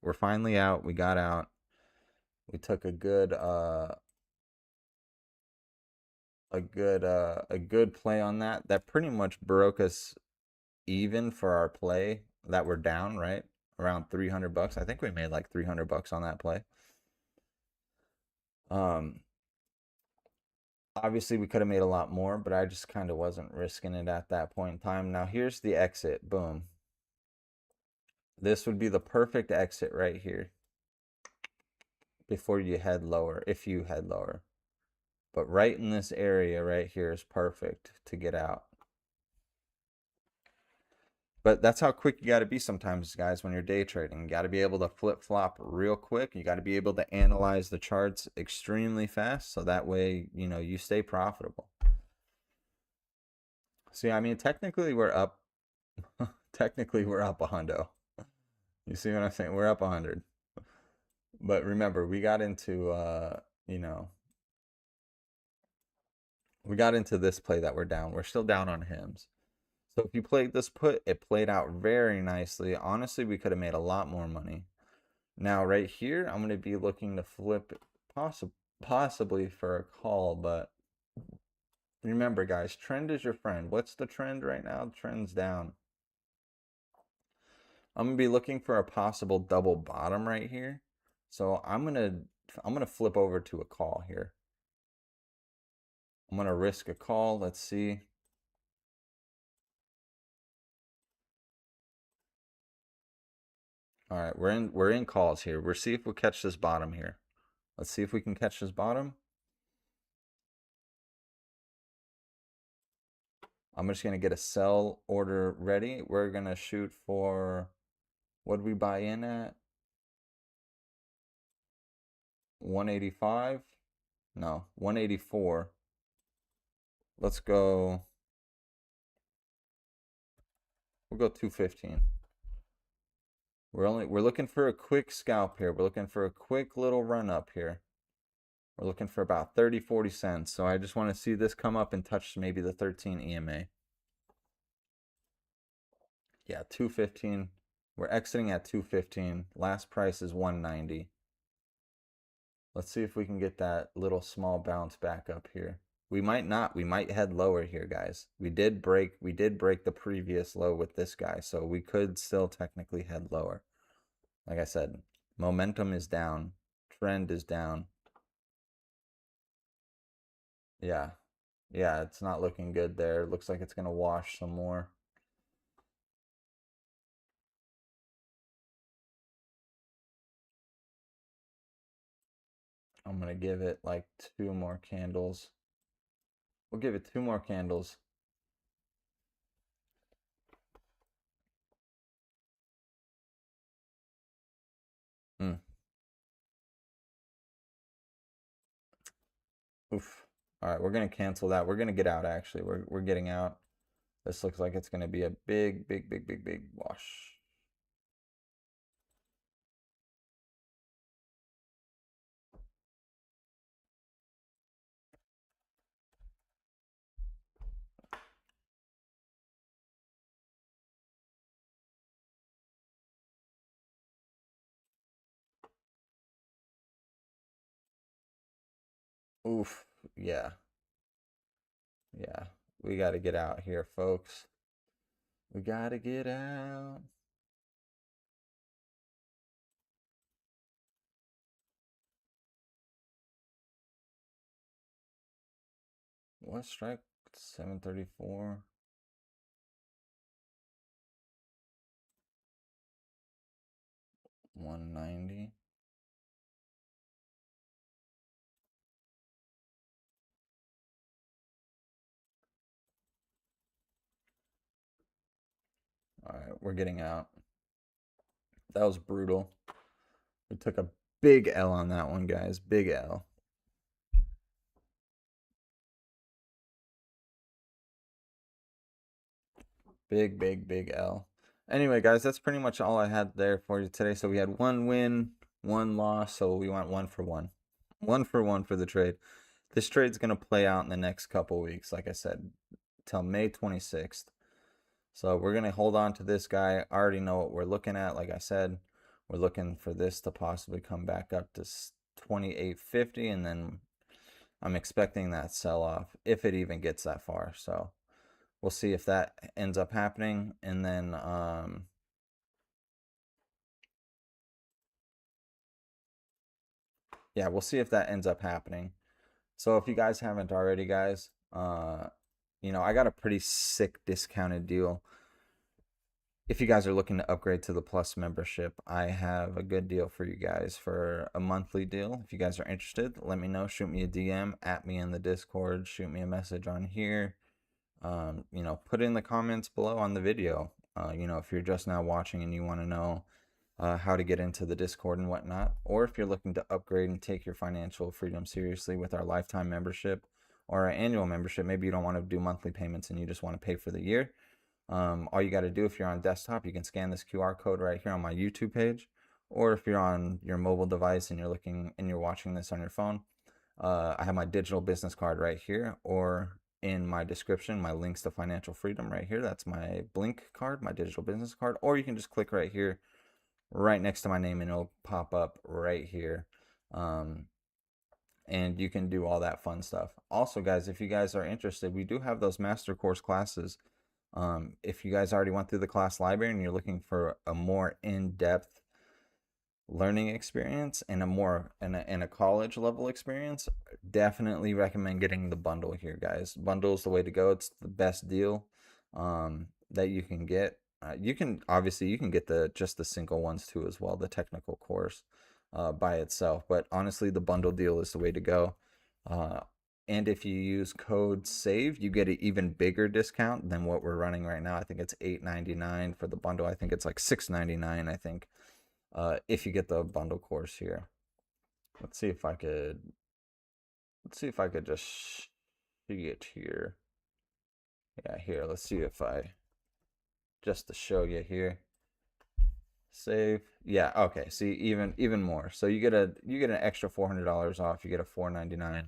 We're finally out. We got out. We took a good play on that. That pretty much broke us even for our play that we're down, right? Around 300 bucks. I think we made like 300 bucks on that play. Um Obviously we could have made a lot more, but I just kind of wasn't risking it at that point in time. Now here's the exit. Boom. This would be the perfect exit right here before you head lower, if you head lower. But right in this area right here is perfect to get out. But that's how quick you got to be sometimes, guys, when you're day trading. You got to be able to flip-flop real quick. You got to be able to analyze the charts extremely fast so that way, you know, you stay profitable. See, I mean, technically we're up. Technically we're up a hundo. You see what I'm saying? We're up 100. But remember, we got into, you know, we got into this play that we're down. We're still down on hymns. So if you played this put, it played out very nicely. Honestly, we could have made a lot more money. Now, right here, I'm going to be looking to flip possibly for a call, but remember, guys, trend is your friend. What's the trend right now? The trend's down. I'm going to be looking for a possible double bottom right here. So I'm going to flip over to a call here. I'm going to risk a call. Let's see. All right, we're in calls here. We'll see if we catch this bottom here. Let's see if we can catch this bottom. I'm just going to get a sell order ready. We're going to shoot for, what did we buy in at? 185? No, 184. Let's go. We'll go 215. We're looking for a quick scalp here. We're looking for a quick little run up here. We're looking for about 30, 40 cents. So I just want to see this come up and touch maybe the 13 EMA. Yeah, 215. We're exiting at 215. Last price is 190. Let's see if we can get that little small bounce back up here. We might not. We might head lower here, guys. We did break the previous low with this guy, so we could still technically head lower. Like I said, momentum is down. Trend is down. Yeah. Yeah, it's not looking good there. It looks like it's going to wash some more. I'm going to give it like 2 more candles. We'll give it 2 more candles. Hmm. Oof. All right, we're going to cancel that. We're going to get out, actually. We're getting out. This looks like it's going to be a big, big, big, big, big wash. Oof. Yeah. Yeah. We got to get out here, folks. We got to get out. What strike? 734. 190. All right, we're getting out. That was brutal. We took a big L on that one, guys. Big L. Big, big, big L. Anyway, guys, that's pretty much all I had there for you today. So we had one win, one loss. So we went 1 for 1. 1 for 1 for the trade. This trade's going to play out in the next couple weeks, like I said, till May 26th. So we're going to hold on to this guy. I already know what we're looking at. Like I said, we're looking for this to possibly come back up to 28.50, and then I'm expecting that sell off if it even gets that far. So we'll see if that ends up happening, and then yeah, we'll see if that ends up happening. So if you guys haven't already, guys, I got a pretty sick discounted deal. If you guys are looking to upgrade to the Plus membership, I have a good deal for you guys for a monthly deal. If you guys are interested, let me know. Shoot me a DM, at me in the Discord, shoot me a message on here. Put in the comments below on the video. If you're just now watching and you want to know how to get into the Discord and whatnot, or if you're looking to upgrade and take your financial freedom seriously with our lifetime membership or our annual membership, maybe you don't want to do monthly payments and you just want to pay for the year. All you got to do, if you're on desktop, you can scan this QR code right here on my YouTube page, or if you're on your mobile device and you're watching this on your phone, I have my digital business card right here, or in my description, my links to financial freedom right here. That's my Blink card, my digital business card, or you can just click right here, right next to my name, and it'll pop up right here. And you can do all that fun stuff. Also, guys, if you guys are interested, we do have those master course classes. If you guys already went through the class library and you're looking for a more in-depth learning experience and a college level experience, definitely recommend getting the bundle here, guys. Bundle is the way to go. It's the best deal that you can get. You can get the single ones too as well, the technical course by itself, but honestly the bundle deal is the way to go. And if you use code SAVE, you get an even bigger discount than what we're running right now. I think it's $8.99 for the bundle. I think it's like $6.99, I think, if you get the bundle course here. Let's see if I could just see it here. Yeah, here, let's see if I, just to show you here. Save. Yeah, okay. See, even more. So you get an extra $400 off. You get a $499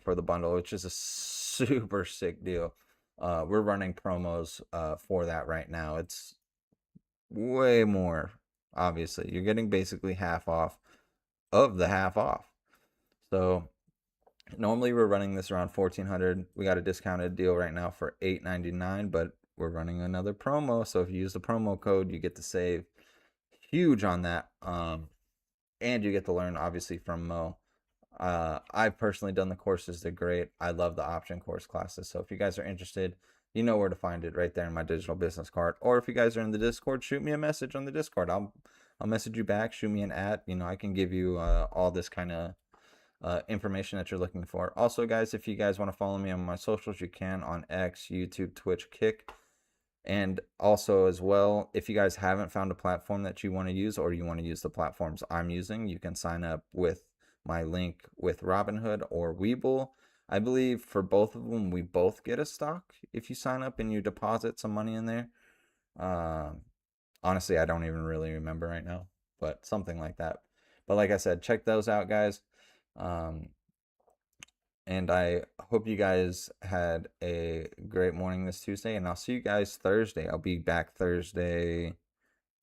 for the bundle, which is a super sick deal. We're running promos for that right now. It's way more. Obviously, you're getting basically half off of the half off. So normally we're running this around $1,400. We got a discounted deal right now for $8.99, but we're running another promo. So if you use the promo code, you get to save huge on that. And you get to learn obviously from Mo. I've personally done the courses. They're great. I love the option course classes. So if you guys are interested, you know where to find it right there in my digital business card. Or if you guys are in the Discord, shoot me a message on the Discord. I'll message you back. Shoot me an @ I can give you all this kind of information that you're looking for. Also, guys, if you guys want to follow me on my socials, you can on X, YouTube, Twitch, Kick. And also as well, if you guys haven't found a platform that you want to use, or you want to use the platforms I'm using, you can sign up with my link with Robinhood or Webull. I believe for both of them, we both get a stock if you sign up and you deposit some money in there. Honestly, I don't even really remember right now, but something like that. But like I said, check those out, guys. And I hope you guys had a great morning this Tuesday, and I'll see you guys Thursday. I'll be back Thursday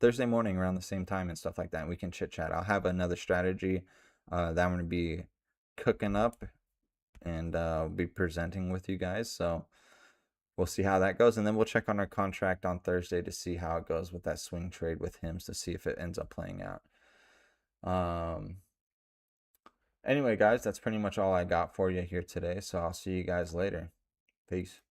morning around the same time and stuff like that, and we can chit chat. I'll have another strategy that I'm going to be cooking up and be presenting with you guys. So we'll see how that goes, and then we'll check on our contract on Thursday to see how it goes with that swing trade with him, to see if it ends up playing out. Anyway, guys, that's pretty much all I got for you here today. So I'll see you guys later. Peace.